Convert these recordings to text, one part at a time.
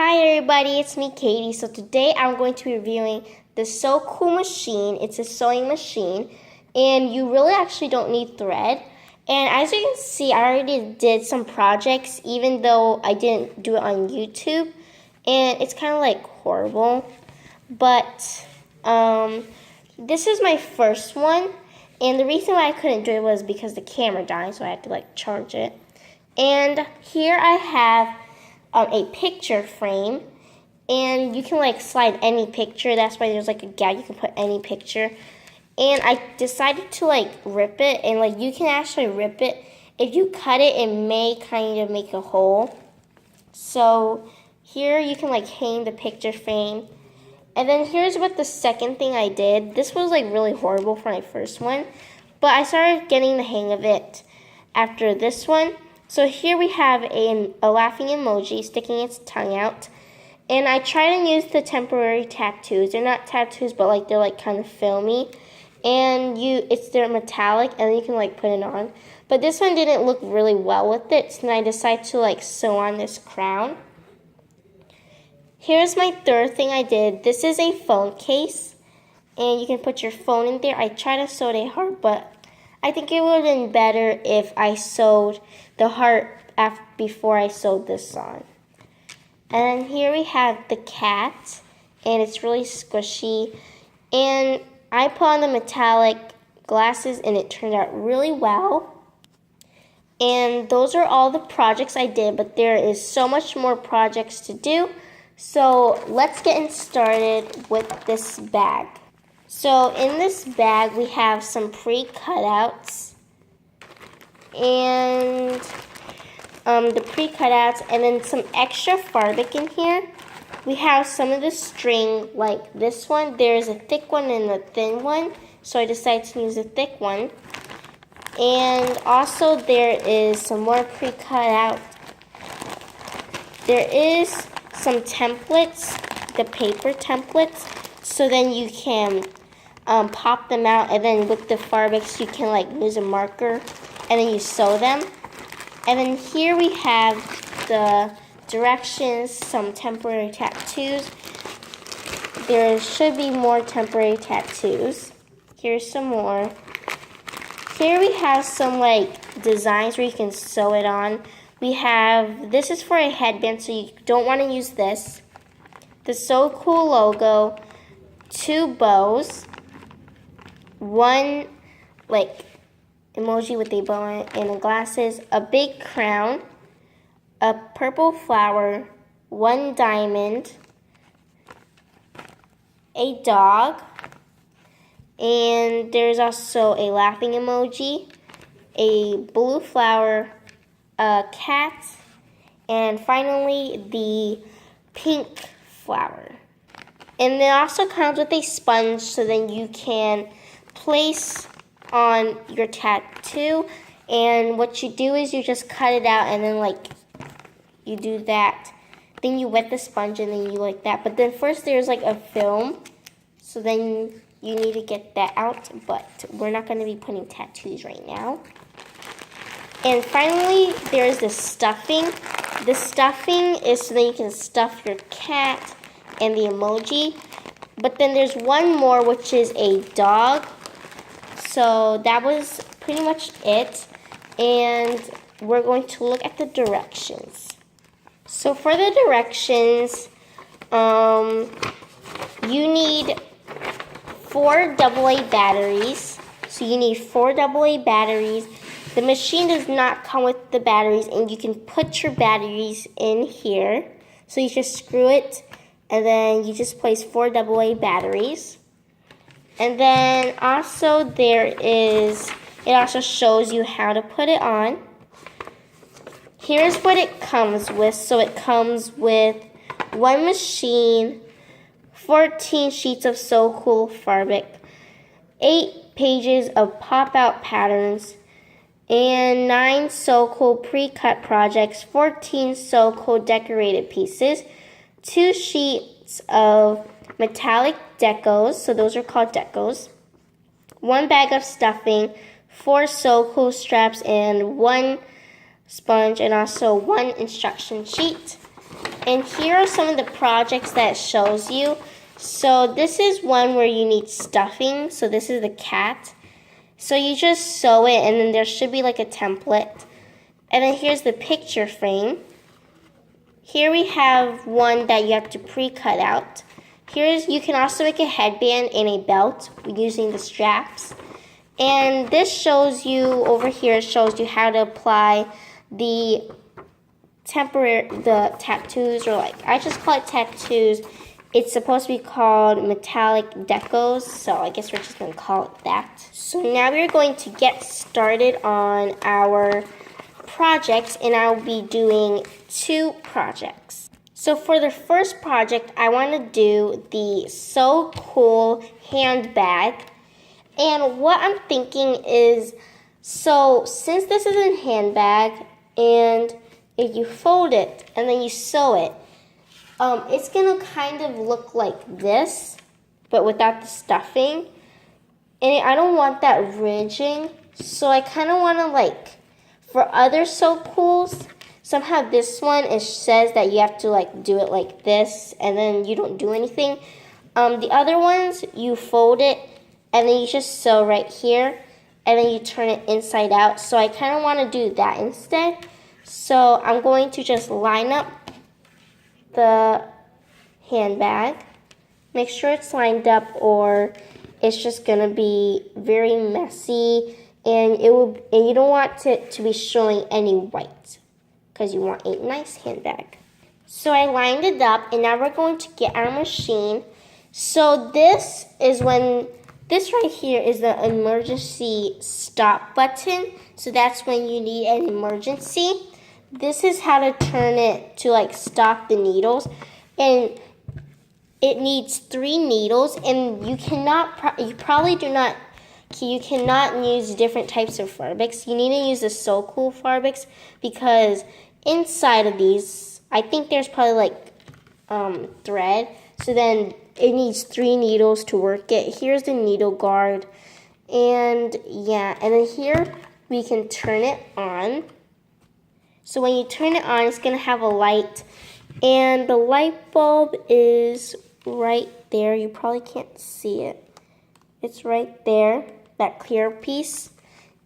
Hi everybody, it's me Katie. So today I'm going to be reviewing the So Cool machine. It's a sewing machine and you really actually don't need thread. And as you can see, I already did some projects even though I didn't do it on YouTube. And it's kind of like horrible. But this is my first one. And the reason why I couldn't do it was because the camera died, so I had to like charge it. And here I have a picture frame, and you can like slide any picture. That's why there's like a gap. You can put any picture. And I decided to like rip it, and like you can actually rip it. If you cut it, it may kind of make a hole. So here you can like hang the picture frame. And then here's what the second thing I did. This was like really horrible for my first one, but I started getting the hang of it after this one. So here we have a laughing emoji sticking its tongue out. And I try to use the temporary tattoos. They're not tattoos, but like they're like kind of filmy. And they're metallic, and then you can like put it on. But this one didn't look really well with it, so then I decided to like sew on this crown. Here's my third thing I did. This is a phone case, and you can put your phone in there. I tried to sew the heart, but I think it would have been better if I sewed the heart before I sewed this on. And here we have the cat, and it's really squishy. And I put on the metallic glasses, and it turned out really well. And those are all the projects I did, but there is so much more projects to do. So let's get started with this bag. So in this bag, we have some pre-cutouts, and the pre-cutouts, and then some extra fabric in here. We have some of the string, like this one. There's a thick one and a thin one, so I decided to use a thick one. And also there is some more pre-cut out. There is some templates, the paper templates, so then you can pop them out, and then with the fabrics you can like use a marker and then you sew them. And then here we have the directions, some temporary tattoos. There should be more temporary tattoos. Here's some more. Here we have some like designs where you can sew it on. We have, this is for a headband, so you don't want to use this. The So Cool logo, 2 bows, one like emoji with a bow and the glasses, a big crown, a purple flower, 1 diamond, a dog, and there's also a laughing emoji, a blue flower, a cat, and finally the pink flower. And it also comes with a sponge, so then you can place on your tattoo. And what you do is you just cut it out, and then like you do that. Then you wet the sponge, and then you like that. But then first there's like a film, so then you need to get that out. But we're not going to be putting tattoos right now. And finally, there's the stuffing. The stuffing is so that you can stuff your cat and the emoji. But then there's one more, which is a dog. So that was pretty much it. And we're going to look at the directions. So for the directions, you need 4 AA batteries. So you need 4 AA batteries. The machine does not come with the batteries, and you can put your batteries in here. So you just screw it, and then you just place 4 AA batteries. And then also it also shows you how to put it on. Here's what it comes with. So it comes with 1 machine, 14 sheets of So Cool fabric, 8 pages of pop-out patterns, and 9 So Cool pre-cut projects, 14 So Cool decorated pieces, 2 sheets of metallic decos, so those are called decos, 1 bag of stuffing, 4 So Cool straps, and 1 sponge, and also 1 instruction sheet. And here are some of the projects that it shows you. So this is one where you need stuffing. So this is the cat. So you just sew it, and then there should be like a template. And then here's the picture frame. Here we have one that you have to pre-cut out. You can also make a headband and a belt using the straps. And this shows you, over here, it shows you how to apply the tattoos, or like, I just call it tattoos. It's supposed to be called metallic decos, so I guess we're just going to call it that. So now we're going to get started on our projects, and I'll be doing 2 projects. So for the first project, I want to do the So Cool handbag. And what I'm thinking is, so since this is a handbag, and if you fold it and then you sew it, it's gonna kind of look like this, but without the stuffing. And I don't want that ridging, so I kind of want to, like, for other So Cools, somehow this one, it says that you have to like do it like this, and then you don't do anything. The other ones, you fold it, and then you just sew right here, and then you turn it inside out. So I kind of want to do that instead. So I'm going to just line up the handbag. Make sure it's lined up, or it's just going to be very messy, and you don't want it to be showing any white, because you want a nice handbag. So I lined it up, and now we're going to get our machine. So this right here is the emergency stop button. So that's when you need an emergency. This is how to turn it to like stop the needles. And it needs 3 needles, and you cannot use different types of fabrics. You need to use the So Cool fabrics, because inside of these, I think there's probably like thread. So then it needs 3 needles to work it. Here's the needle guard, and yeah, and then here we can turn it on. So when you turn it on, it's gonna have a light, and the light bulb is right there. You probably can't see it. It's right there, that clear piece.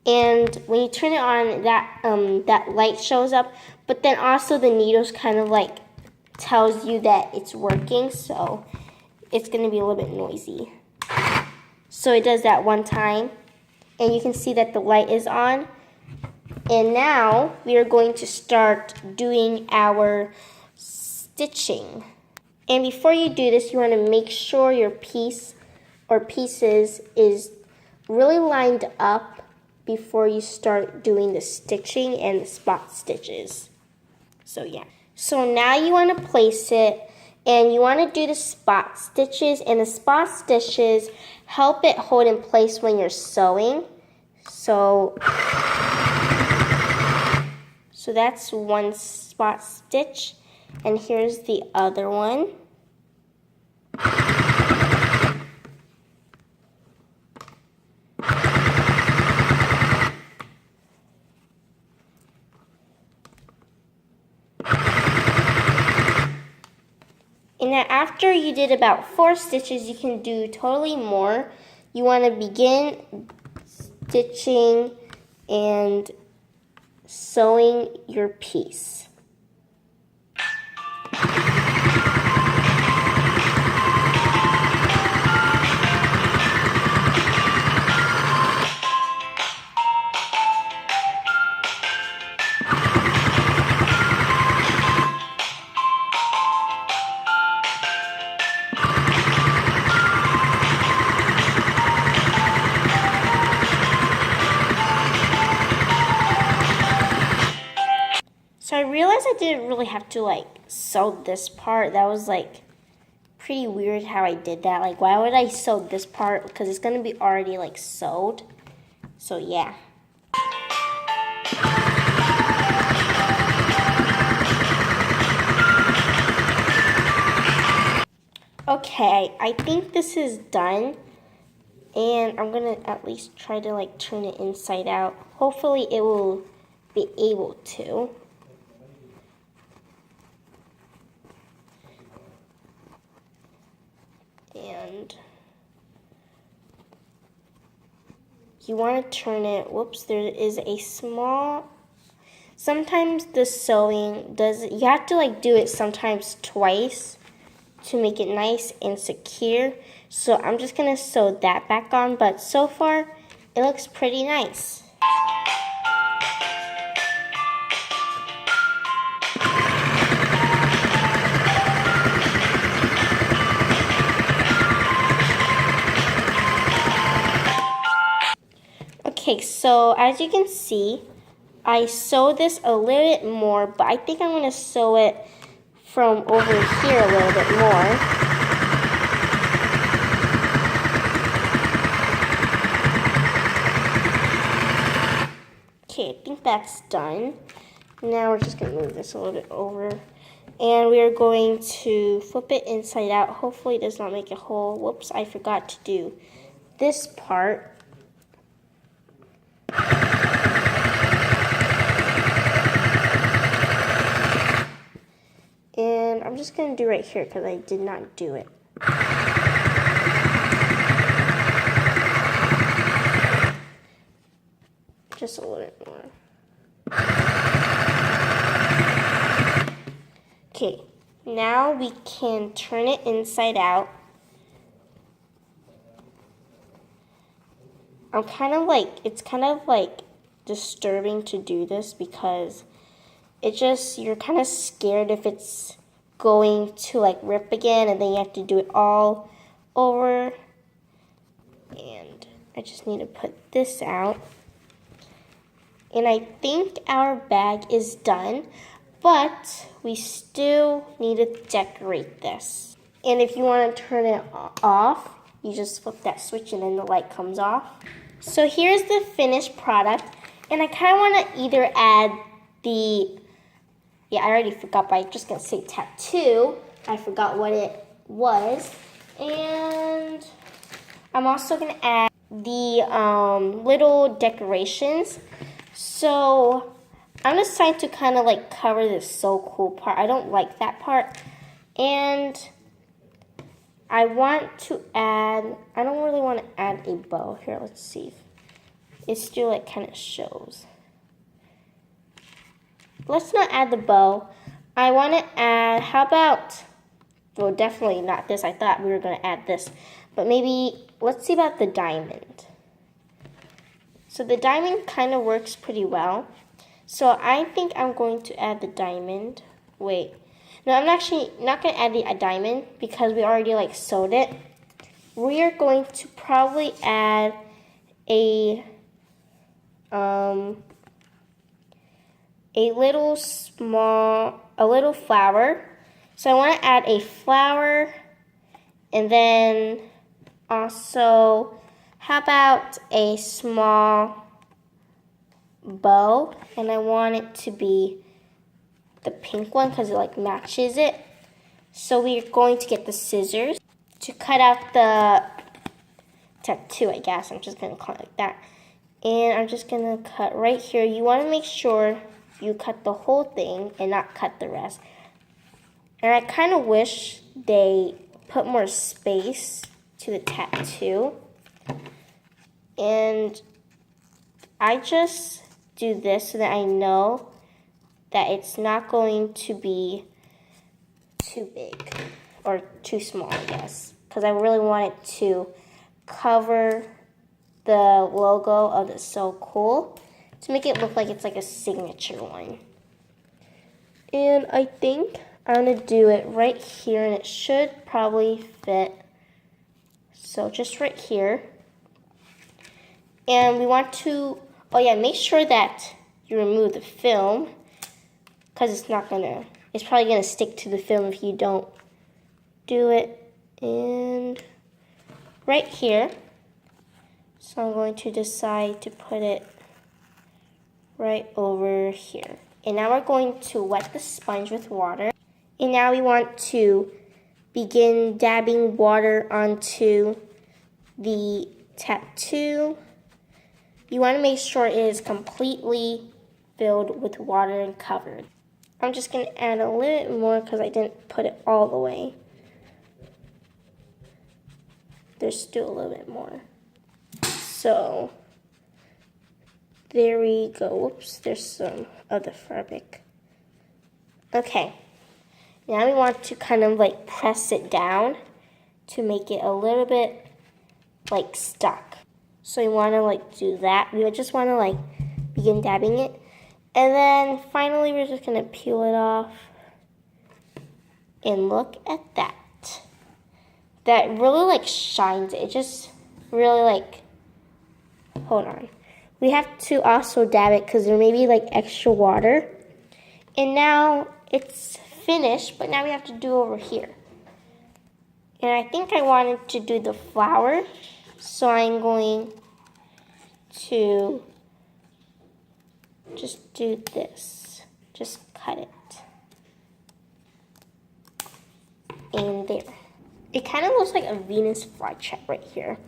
And when you turn it on, that light shows up, but then also the needles kind of like tells you that it's working, so it's going to be a little bit noisy. So it does that one time, and you can see that the light is on. And now we are going to start doing our stitching. And before you do this, you want to make sure your piece or pieces is really lined up before you start doing the stitching and the spot stitches. So yeah. So now you want to place it, and you want to do the spot stitches, and the spot stitches help it hold in place when you're sewing. So that's one spot stitch, and here's the other one. And then after you did about 4 stitches, you can do totally more. You want to begin stitching and sewing your piece. So I realized I didn't really have to like sew this part. That was like pretty weird how I did that. Like, why would I sew this part? Because it's going to be already like sewed. So yeah. Okay, I think this is done. And I'm going to at least try to like turn it inside out. Hopefully it will be able to. you want to turn it, whoops, there is a small, sometimes the sewing does, you have to like do it sometimes twice to make it nice and secure. So I'm just gonna sew that back on, but so far it looks pretty nice. Okay, so as you can see, I sewed this a little bit more, but I think I'm going to sew it from over here a little bit more. Okay, I think that's done. Now we're just going to move this a little bit over. And we are going to flip it inside out. Hopefully it does not make a hole. Whoops, I forgot to do this part. And I'm just going to do right here because I did not do it. Just a little bit more. Okay, now we can turn it inside out. It's kind of like disturbing to do this because you're kind of scared if it's going to like rip again, and then you have to do it all over. And I just need to put this out. And I think our bag is done, but we still need to decorate this. And if you want to turn it off, you just flip that switch and then the light comes off. So here's the finished product. And I kind of want to either add I already forgot, but I'm just going to say tattoo. I forgot what it was. And I'm also going to add the little decorations. So I'm deciding to kind of like cover this so cool part. I don't like that part. And I want to add, I don't really want to add a bow. Here, let's see. It still like kind of shows. Let's not add the bow. I want to add, how about, well, definitely not this. I thought we were going to add this. But maybe, let's see about the diamond. So the diamond kind of works pretty well. So I think I'm going to add the diamond. Wait. No, I'm actually not going to add the diamond because we already like sewed it. We are going to probably add a little flower. So I want to add a flower, and then also, how about a small bow? And I want it to be the pink one because it like matches it. So we're going to get the scissors to cut out the tattoo, I guess. I'm just going to call it like that. And I'm just going to cut right here. You want to make sure you cut the whole thing and not cut the rest. And I kind of wish they put more space to the tattoo. And I just do this so that I know that it's not going to be too big or too small, I guess. Because I really want it to cover the logo of the So Cool to make it look like it's like a signature one. And I think I'm going to do it right here, and it should probably fit. So just right here. And we want to, make sure that you remove the film because it's probably going to stick to the film if you don't do it. And right here. So I'm going to decide to put it right over here. And now we're going to wet the sponge with water. And now we want to begin dabbing water onto the tattoo. You want to make sure it is completely filled with water and covered. I'm just going to add a little bit more because I didn't put it all the way. There's still a little bit more. So There we go. Whoops, there's some other fabric. Okay, now we want to kind of like press it down to make it a little bit like stuck. So you want to like do that. We just want to like begin dabbing it. And then finally we're just going to peel it off. And look at that. That really like shines. It just really like, hold on. We have to also dab it because there may be like extra water. And now it's finished, but now we have to do over here. And I think I wanted to do the flower, so I'm going to just do this. Just cut it. And there. It kind of looks like a Venus flytrap right here.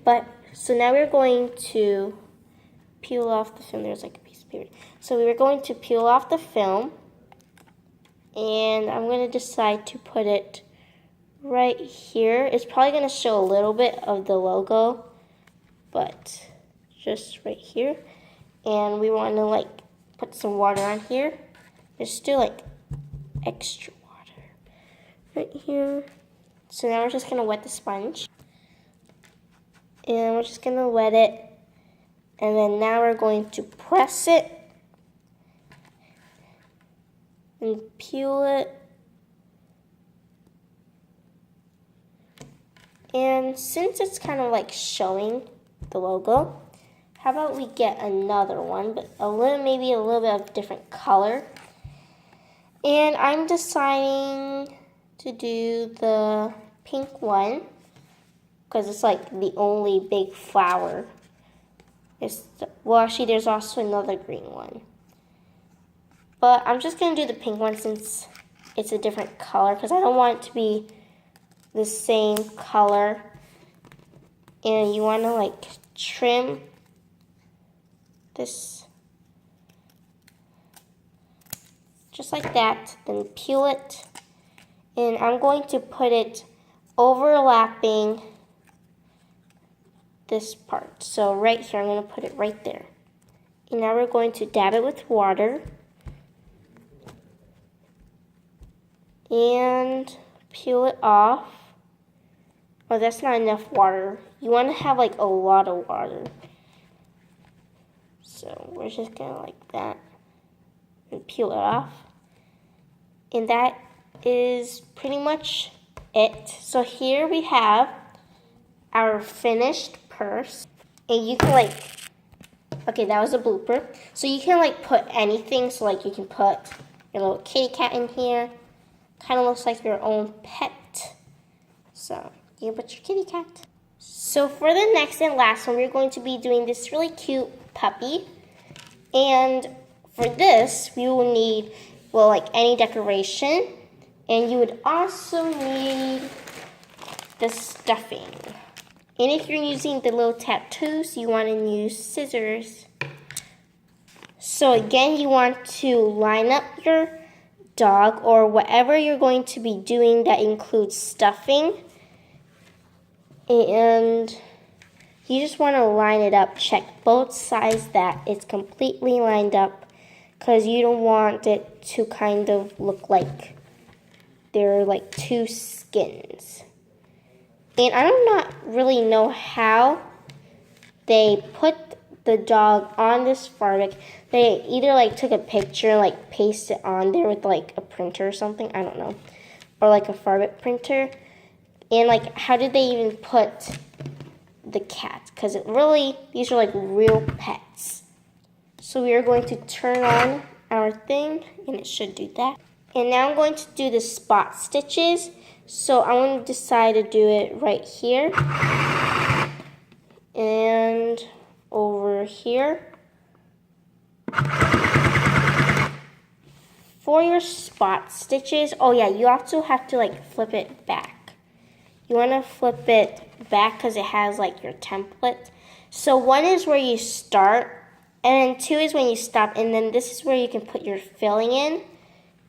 But, so now we're going to peel off the film. There's like a piece of paper. So we were going to peel off the film. And I'm going to decide to put it right here. It's probably going to show a little bit of the logo. But just right here. And we want to like put some water on here. There's still like extra water right here. So now we're just going to wet the sponge. And we're just going to wet it. And then now we're going to press it. And peel it. And since it's kind of like showing the logo, how about we get another one, but maybe a little bit of different color. And I'm deciding to do the pink one because it's like the only big flower. Well, actually, there's also another green one. But I'm just going to do the pink one since it's a different color because I don't want it to be the same color. And you want to like trim this just like that, then peel it. And I'm going to put it overlapping this part. So right here, I'm going to put it right there. And now we're going to dab it with water. And peel it off. Oh, that's not enough water. You want to have like a lot of water. So we're just going to like that. And peel it off. And that is pretty much it. So here we have our finished purse. And you can like, okay, that was a blooper. So you can like put anything. So like you can put your little kitty cat in here. Kind of looks like your own pet. So you can put your kitty cat. So for the next and last one, we're going to be doing this really cute puppy. And for this, we will need, well, like any decoration. And you would also need the stuffing. And if you're using the little tattoos, you want to use scissors. So again, you want to line up your dog or whatever you're going to be doing that includes stuffing. And you just want to line it up. Check both sides that it's completely lined up because you don't want it to kind of look like they're like two skins. And I do not really know how they put the dog on this fabric. They either like took a picture and like pasted it on there with like a printer or something, I don't know, or like a fabric printer. And like, how did they even put the cat? Because it really, these are like real pets. So we are going to turn on our thing, and it should do that. And now I'm going to do the spot stitches. So I'm going to decide to do it right here and over here. For your spot stitches, oh yeah, you also have to like flip it back. You want to flip it back because it has like your template. So one is where you start, and then two is when you stop, and then this is where you can put your filling in.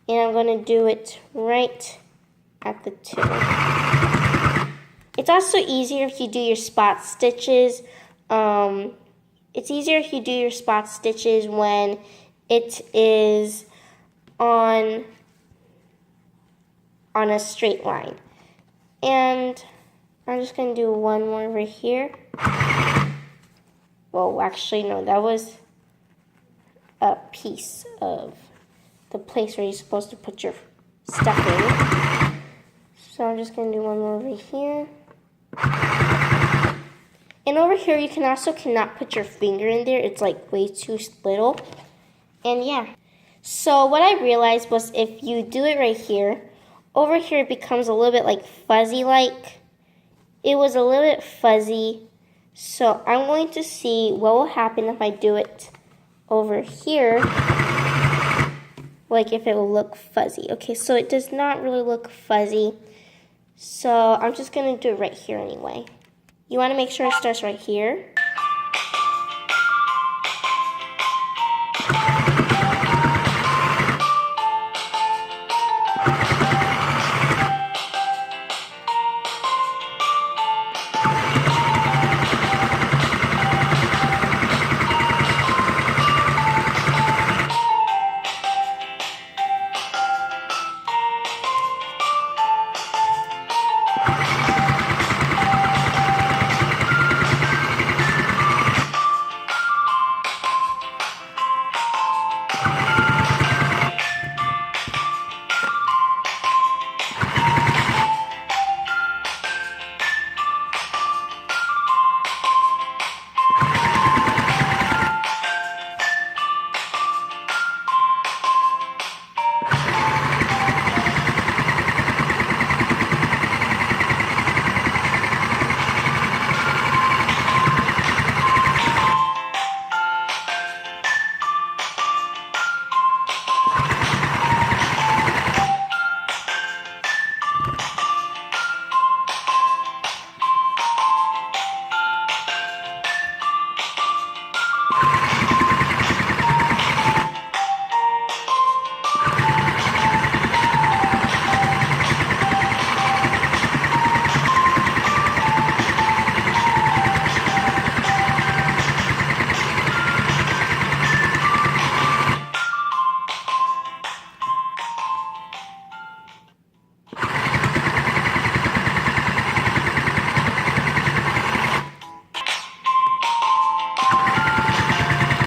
And I'm going to do it right at the two. It's also easier if you do your spot stitches it's easier if you do your spot stitches when it is on a straight line. And I'm just going to do one more over here. Well, actually, no, that was a piece of the place where you're supposed to put your stuffing. So I'm just going to do one more over here. And over here, you cannot put your finger in there. It's like way too little. And yeah. So what I realized was if you do it right here, over here it becomes a little bit like fuzzy-like. It was a little bit fuzzy. So I'm going to see what will happen if I do it over here. Like if it will look fuzzy. Okay, so it does not really look fuzzy. So I'm just going to do it right here anyway. You want to make sure it starts right here.